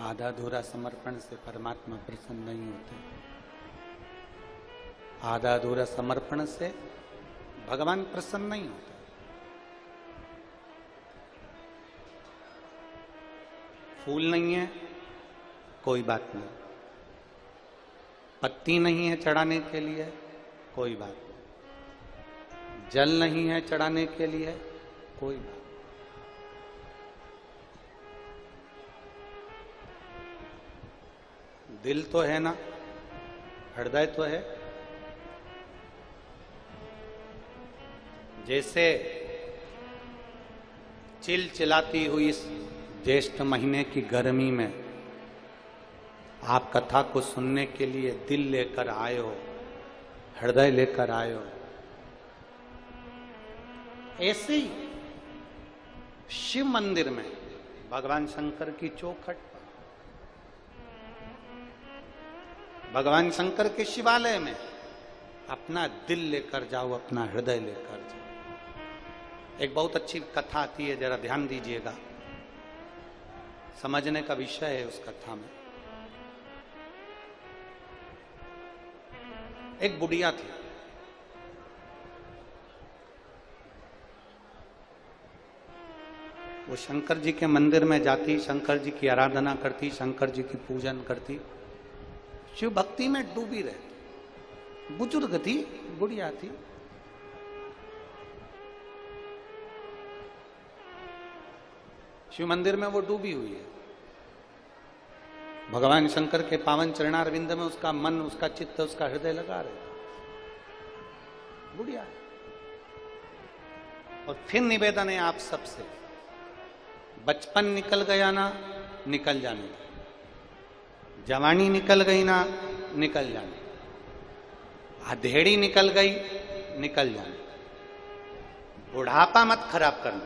आधा अधूरा समर्पण से परमात्मा प्रसन्न नहीं होते। आधा अधूरा समर्पण से भगवान प्रसन्न नहीं होते। फूल नहीं है कोई बात नहीं, पत्ती नहीं है चढ़ाने के लिए कोई बात नहीं, जल नहीं है चढ़ाने के लिए कोई बात नहीं। दिल तो है ना, हृदय तो है। जैसे चिलचिलाती हुई इस ज्येष्ठ महीने की गर्मी में आप कथा को सुनने के लिए दिल लेकर आए हो, हृदय लेकर आए हो, ऐसे ही शिव मंदिर में भगवान शंकर की चौखट, भगवान शंकर के शिवालय में अपना दिल लेकर जाओ, अपना हृदय लेकर जाओ। एक बहुत अच्छी कथा आती है, जरा ध्यान दीजिएगा, समझने का विषय है उस कथा में। एक बुढ़िया थी, वो शंकर जी के मंदिर में जाती, शंकर जी की आराधना करती, शंकर जी की पूजन करती, शिव भक्ति में डूबी रहती। बुजुर्ग थी, बुढ़िया थी। शिव मंदिर में वो डूबी हुई है। भगवान शंकर के पावन चरणारविंद में उसका मन, उसका चित्त, उसका हृदय लगा रहे, बुढ़िया। और फिर निवेदन है आप सबसे, बचपन निकल गया ना, निकल जाने दो। जवानी निकल गई ना, निकल जाने। अधेड़ी निकल गई, निकल जाने। बुढ़ापा मत खराब करना।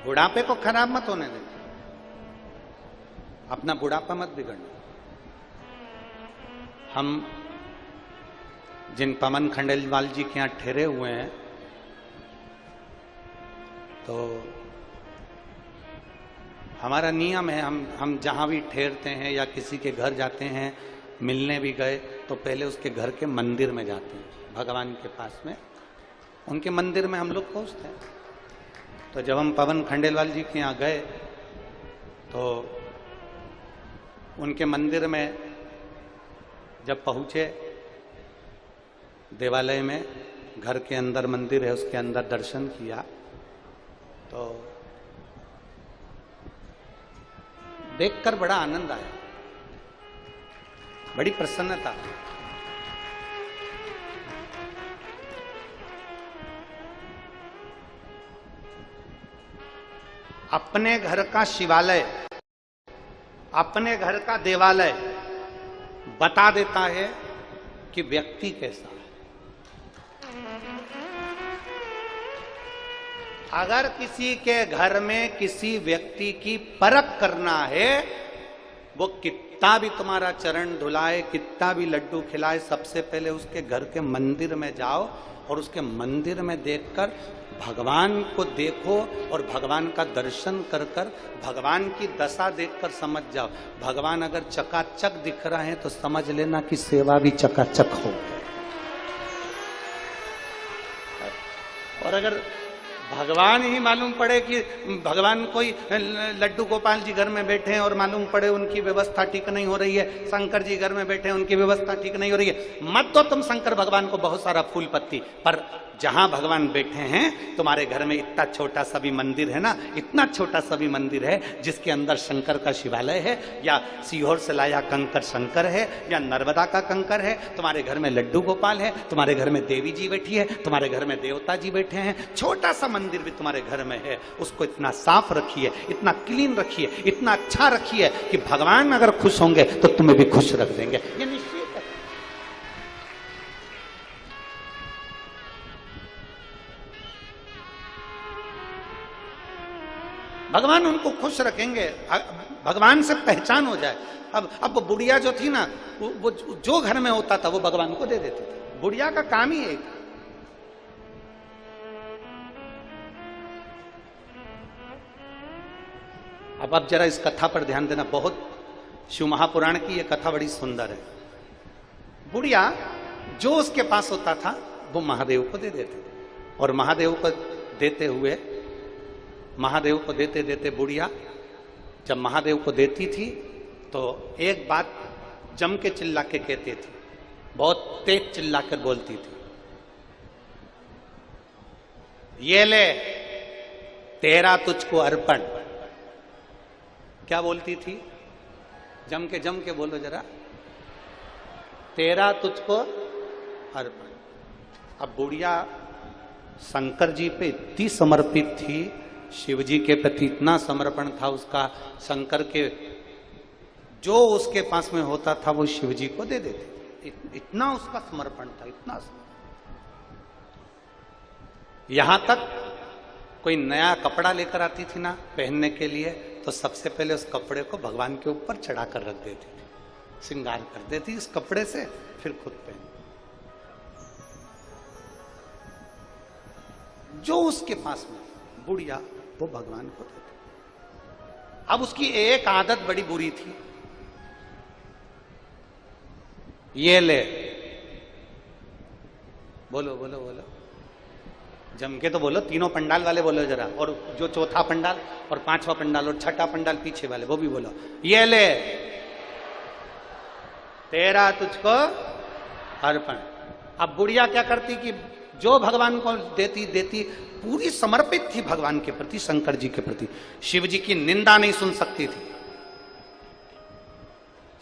बुढ़ापे को खराब मत होने देना, अपना बुढ़ापा मत बिगड़ना। हम जिन पवन खंडेलवाल जी के यहां ठहरे हुए हैं, तो हमारा नियम है, हम जहां भी ठहरते हैं या किसी के घर जाते हैं, मिलने भी गए तो पहले उसके घर के मंदिर में जाते हैं, भगवान के पास में, उनके मंदिर में हम लोग पहुंचते हैं। तो जब हम पवन खंडेलवाल जी के यहाँ गए तो उनके मंदिर में जब पहुंचे, देवालय में, घर के अंदर मंदिर है, उसके अंदर दर्शन किया, तो देखकर बड़ा आनंद आया, बड़ी प्रसन्नता। अपने घर का शिवालय, अपने घर का देवालय बता देता है कि व्यक्ति कैसा है। अगर किसी के घर में किसी व्यक्ति की परख करना है, वो कितना भी तुम्हारा चरण धुलाए, कितना भी लड्डू खिलाए, सबसे पहले उसके घर के मंदिर में जाओ और उसके मंदिर में देखकर भगवान को देखो और भगवान का दर्शन कर कर भगवान की दशा देखकर समझ जाओ। भगवान अगर चकाचक दिख रहा है तो समझ लेना कि सेवा भी चकाचक हो। और अगर भगवान ही मालूम पड़े कि भगवान कोई लड्डू गोपाल जी घर में बैठे हैं और मालूम पड़े उनकी व्यवस्था ठीक नहीं हो रही है, शंकर जी घर में बैठे हैं उनकी व्यवस्था ठीक नहीं हो रही है, मत दो तुम शंकर भगवान को बहुत सारा फूल पत्ती, पर जहां भगवान बैठे हैं तुम्हारे घर में इतना छोटा सा भी मंदिर है ना, इतना छोटा सा भी मंदिर है जिसके अंदर शंकर का शिवालय है, या सीहोर से लाया कंकर शंकर है, या नर्मदा का कंकर है, तुम्हारे घर में लड्डू गोपाल है, तुम्हारे घर में देवी जी बैठी है, तुम्हारे घर में देवता जी बैठे हैं, छोटा सा मंदिर भी तुम्हारे घर में है, उसको इतना साफ रखिए, इतना क्लीन रखिए, इतना अच्छा रखिए कि भगवान अगर खुश होंगे तो तुम्हें भी खुश रख देंगे। ये निश्चित है। भगवान उनको खुश रखेंगे, भगवान से पहचान हो जाए। अब बुढ़िया जो थी ना, वो जो घर में होता था वो भगवान को दे देते थे। बुढ़िया का काम ही एक, अब जरा इस कथा पर ध्यान देना, बहुत शिव महापुराण की यह कथा बड़ी सुंदर है। बुढ़िया जो उसके पास होता था वो महादेव को दे देते, और महादेव को देते हुए, महादेव को देते देते बुढ़िया जब महादेव को देती थी तो एक बात जम के चिल्ला के कहती थी, बहुत तेज चिल्ला कर बोलती थी, ये ले तेरा तुझको अर्पण। क्या बोलती थी? जम के बोलो जरा, तेरा तुझको अर्पण। अब बुढ़िया शंकर जी पे इतनी समर्पित थी, शिव जी के प्रति इतना समर्पण था उसका, शंकर के जो उसके पास में होता था वो शिव जी को दे देते, इतना उसका समर्पण था, इतना। यहां तक कोई नया कपड़ा लेकर आती थी ना पहनने के लिए, तो सबसे पहले उस कपड़े को भगवान के ऊपर चढ़ाकर रख देती थी, श्रृंगार कर देती इस कपड़े से, फिर खुद पहन। जो उसके पास में बुढ़िया वो भगवान को देती। अब उसकी एक आदत बड़ी बुरी थी, ये ले, बोलो बोलो बोलो, जम के तो बोलो, तीनों पंडाल वाले बोलो जरा, और जो चौथा पंडाल और पांचवा पंडाल और छठा पंडाल पीछे वाले वो भी बोलो, ये ले तेरा तुझको अर्पण। अब बुढ़िया क्या करती कि जो भगवान को देती देती, पूरी समर्पित थी भगवान के प्रति, शंकर जी के प्रति, शिव जी की निंदा नहीं सुन सकती थी।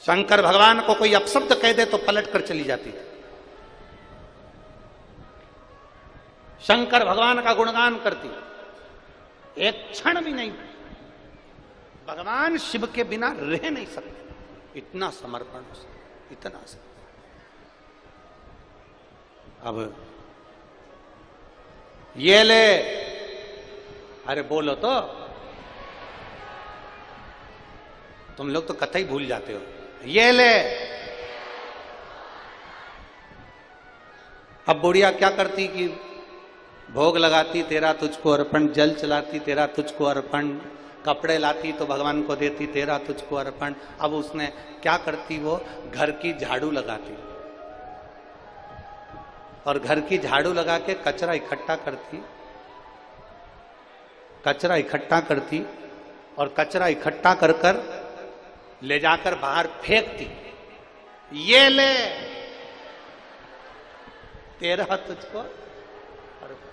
शंकर भगवान को कोई अपशब्द कह दे तो पलट कर चली जाती थी। शंकर भगवान का गुणगान करती, एक क्षण भी नहीं, भगवान शिव के बिना रह नहीं सकते, इतना समर्पण, इतना समर्पण। अब ये ले, अरे बोलो तो, तुम लोग तो कथा ही भूल जाते हो, ये ले। अब बुढ़िया क्या करती कि भोग लगाती, तेरा तुझको अर्पण, जल चलाती, तेरा तुझको अर्पण, कपड़े लाती तो भगवान को देती, तेरा तुझको अर्पण। अब उसने क्या करती, वो घर की झाड़ू लगाती, और घर की झाड़ू लगा के कचरा इकट्ठा करती, कचरा इकट्ठा करती, और कचरा इकट्ठा कर कर ले जाकर बाहर फेंकती, ये ले तेरा तुझको अर्पण।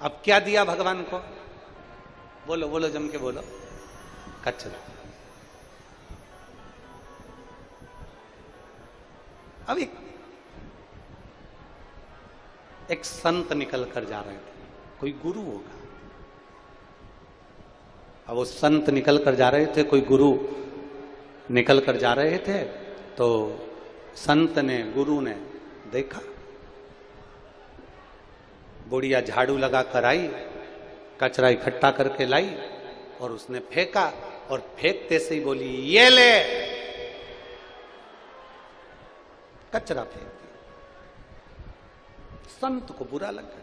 अब क्या दिया भगवान को? बोलो बोलो, जम के बोलो, कचरा। अब एक संत निकल कर जा रहे थे, कोई गुरु होगा। अब वो संत निकल कर जा रहे थे, कोई गुरु निकल कर जा रहे थे, तो संत ने, गुरु ने देखा, बुढ़िया झाड़ू लगा कर आई, कचरा इकट्ठा करके लाई, और उसने फेंका, और फेंकते से ही बोली, ये ले, कचरा फेंक दिया। संत को बुरा लगा।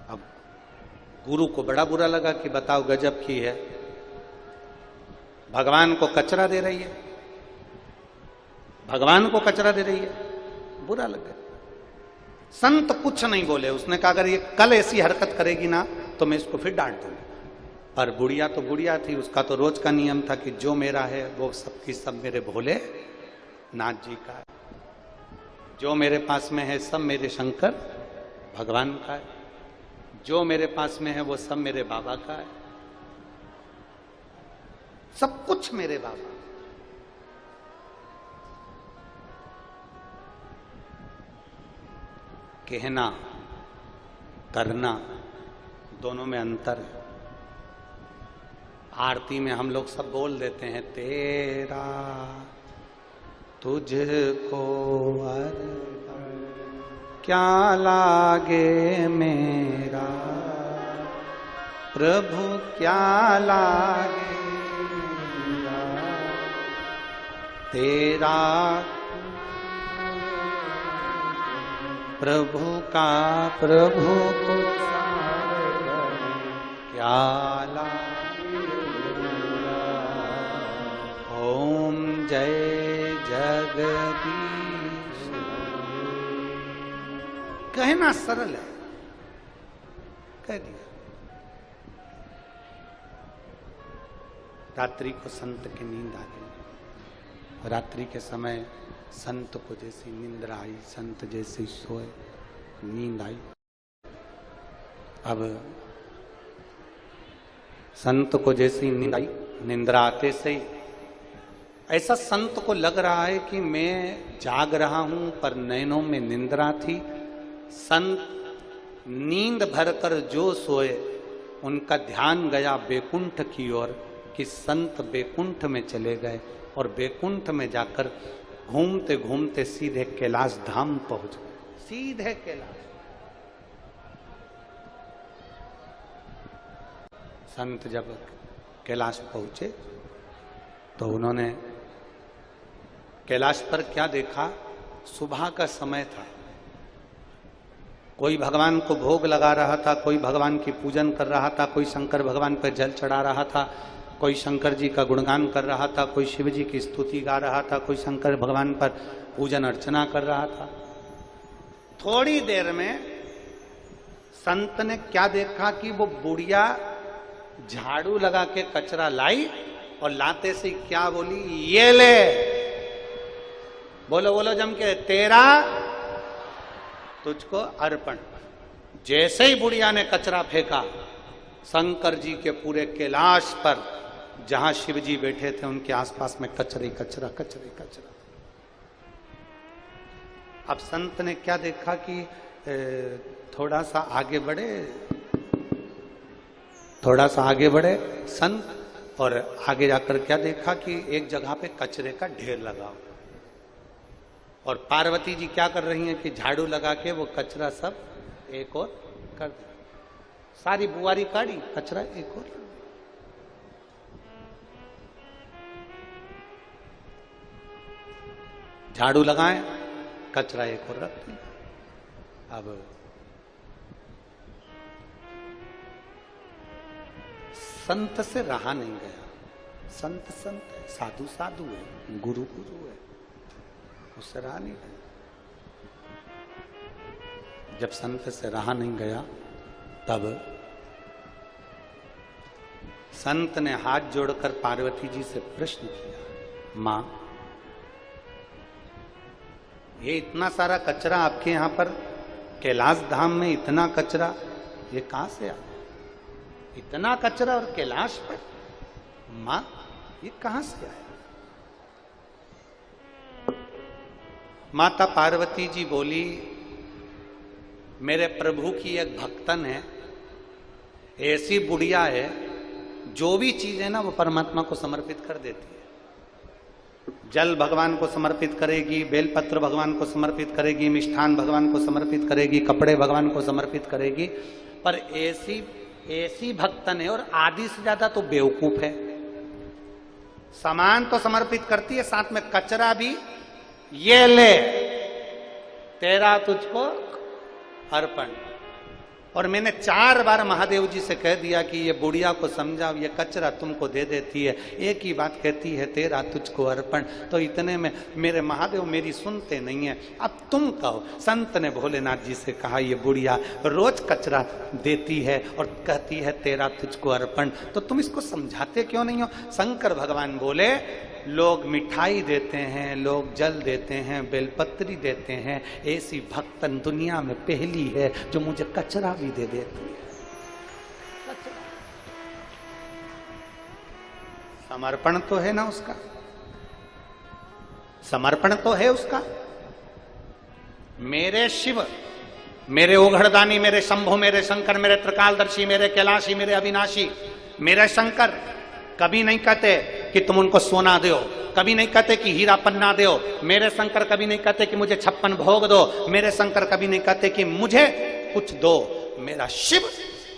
अब गुरु को बड़ा बुरा लगा कि बताओ गजब की है, भगवान को कचरा दे रही है, भगवान को कचरा दे रही है, बुरा लगा। संत कुछ नहीं बोले, उसने कहा अगर ये कल ऐसी हरकत करेगी ना तो मैं इसको फिर डांट दूंगा। पर बुढ़िया तो बुढ़िया थी, उसका तो रोज का नियम था कि जो मेरा है वो सबकी सब मेरे भोले नाथ जी का है, जो मेरे पास में है सब मेरे शंकर भगवान का है, जो मेरे पास में है वो सब मेरे बाबा का है, सब कुछ मेरे बाबा। कहना करना दोनों में अंतर है। आरती में हम लोग सब बोल देते हैं, तेरा तुझको अर्पण, क्या लागे मेरा प्रभु, क्या लागे मेरा, तेरा प्रभु का प्रभु को क्या ओम जय जगदीश। कहना सरल है, कह दिया। रात्रि को संत की नींद आ गई। रात्रि के समय संत को जैसी नींद आई, संत जैसे सोए, नींद आई। अब संत को जैसी नींद आई, निंद्रा आते से ही ऐसा संत को लग रहा है कि मैं जाग रहा हूं पर नैनों में निंद्रा थी। संत नींद भरकर जो सोए उनका ध्यान गया बैकुंठ की ओर कि संत बैकुंठ में चले गए और बैकुंठ में जाकर घूमते घूमते सीधे कैलाश धाम पहुंच गए। सीधे कैलाश। संत जब कैलाश पहुंचे तो उन्होंने कैलाश पर क्या देखा? सुबह का समय था। कोई भगवान को भोग लगा रहा था, कोई भगवान की पूजन कर रहा था, कोई शंकर भगवान पर जल चढ़ा रहा था, कोई शंकर जी का गुणगान कर रहा था, कोई शिव जी की स्तुति गा रहा था, कोई शंकर भगवान पर पूजन अर्चना कर रहा था। थोड़ी देर में संत ने क्या देखा कि वो बुढ़िया झाड़ू लगा के कचरा लाई और लाते से क्या बोली? ये ले। बोलो बोलो जम के, तेरा तुझको अर्पण। जैसे ही बुढ़िया ने कचरा फेंका, शंकर जी के पूरे कैलाश पर जहां शिव जी बैठे थे उनके आसपास में कचरे कचरा कचरे कचरा। अब संत ने क्या देखा कि थोड़ा सा आगे बढ़े संत, और आगे जाकर क्या देखा कि एक जगह पे कचरे का ढेर लगा हुआ और पार्वती जी क्या कर रही हैं कि झाड़ू लगा के वो कचरा सब एक और कर दिया। सारी बुआरी काढ़ी, कचरा एक और। झाड़ू लगाएं, कचरा एक और रख दिया। अब संत से रहा नहीं गया। संत संत है, साधु साधु है, गुरु गुरु है, उससे रहा नहीं गया। जब संत से रहा नहीं गया तब संत ने हाथ जोड़कर पार्वती जी से प्रश्न किया, मां ये इतना सारा कचरा आपके यहां पर कैलाश धाम में, इतना कचरा ये कहां से आया? इतना कचरा और कैलाश पर? मां ये कहां से आया? माता पार्वती जी बोली, मेरे प्रभु की एक भक्तन है, ऐसी बुढ़िया है जो भी चीज है ना वो परमात्मा को समर्पित कर देती है। जल भगवान को समर्पित करेगी, बेलपत्र भगवान को समर्पित करेगी, मिष्ठान भगवान को समर्पित करेगी, कपड़े भगवान को समर्पित करेगी। पर ऐसी भक्तन है और आदि से ज्यादा तो बेवकूफ है। सामान तो समर्पित करती है, साथ में कचरा भी। ये ले, तेरा तुझको अर्पण। और मैंने 4 बार महादेव जी से कह दिया कि ये बुढ़िया को समझाओ, ये कचरा तुमको दे देती है, एक ही बात कहती है तेरा तुझको अर्पण। तो इतने में मेरे महादेव मेरी सुनते नहीं है, अब तुम कहो। संत ने भोलेनाथ जी से कहा, ये बुढ़िया रोज कचरा देती है और कहती है तेरा तुझको अर्पण, तो तुम इसको समझाते क्यों नहीं हो? शंकर भगवान बोले, लोग मिठाई देते हैं, लोग जल देते हैं, बेलपत्री देते हैं, ऐसी भक्तन दुनिया में पहली है जो मुझे कचरा भी दे देती है। समर्पण तो है ना उसका, समर्पण तो है उसका। मेरे शिव, मेरे ओघड़दानी, मेरे शंभु, मेरे शंकर, मेरे त्रिकालदर्शी, मेरे कैलाशी, मेरे अविनाशी, मेरे शंकर कभी नहीं कहते कि तुम उनको सोना दो, कभी नहीं कहते कि हीरा पन्ना दो। मेरे शंकर कभी नहीं कहते कि मुझे 56 भोग दो। मेरे शंकर कभी नहीं कहते कि मुझे कुछ दो। मेरा शिव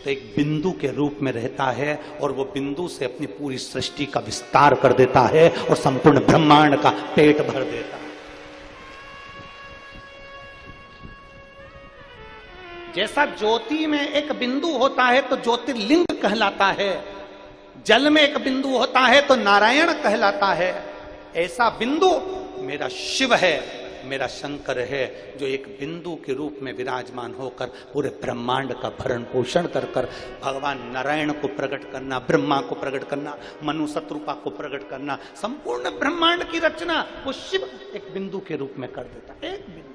तो एक बिंदु के रूप में रहता है और वो बिंदु से अपनी पूरी सृष्टि का विस्तार कर देता है और संपूर्ण ब्रह्मांड का पेट भर देता है। जैसा ज्योति में एक बिंदु होता है तो ज्योतिर्लिंग कहलाता है, जल में एक बिंदु होता है तो नारायण कहलाता है, ऐसा बिंदु मेरा शिव है, मेरा शंकर है, जो एक बिंदु के रूप में विराजमान होकर पूरे ब्रह्मांड का भरण पोषण कर कर भगवान नारायण को प्रकट करना, ब्रह्मा को प्रकट करना, मनु शत्रुपा को प्रकट करना, संपूर्ण ब्रह्मांड की रचना वो शिव एक बिंदु के रूप में कर देता। एक बिंदु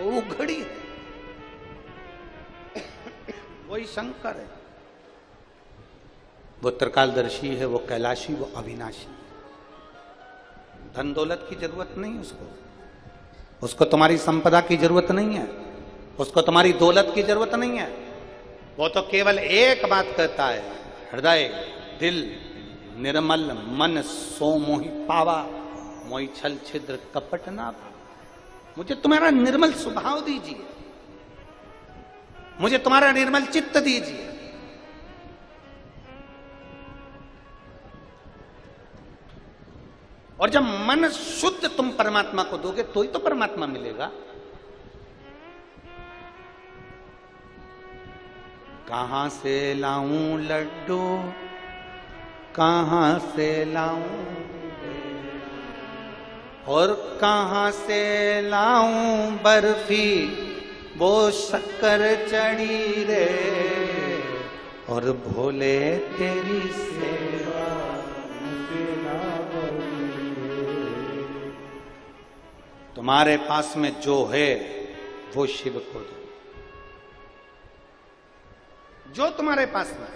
वो घड़ी है, वही शंकर है, वो त्रिकालदर्शी है, वो कैलाशी, वो अविनाशी। धन दौलत की जरूरत नहीं उसको, उसको तुम्हारी संपदा की जरूरत नहीं है, उसको तुम्हारी दौलत की जरूरत नहीं है। वो तो केवल एक बात कहता है, हृदय दिल निर्मल मन सो मोहि पावा, मोहि छल छिद्र कपट ना भावा। मुझे तुम्हारा निर्मल स्वभाव दीजिए, मुझे तुम्हारा निर्मल चित्त दीजिए। और जब मन शुद्ध तुम परमात्मा को दोगे तो ही तो परमात्मा मिलेगा। कहां से लाऊं लड्डू, कहां से लाऊं, और कहां से लाऊं बर्फी, वो शक्कर चढ़ी रे, और भोले तेरी सेवा तुम्हारे पास में जो है वो शिव को दो, जो तुम्हारे पास में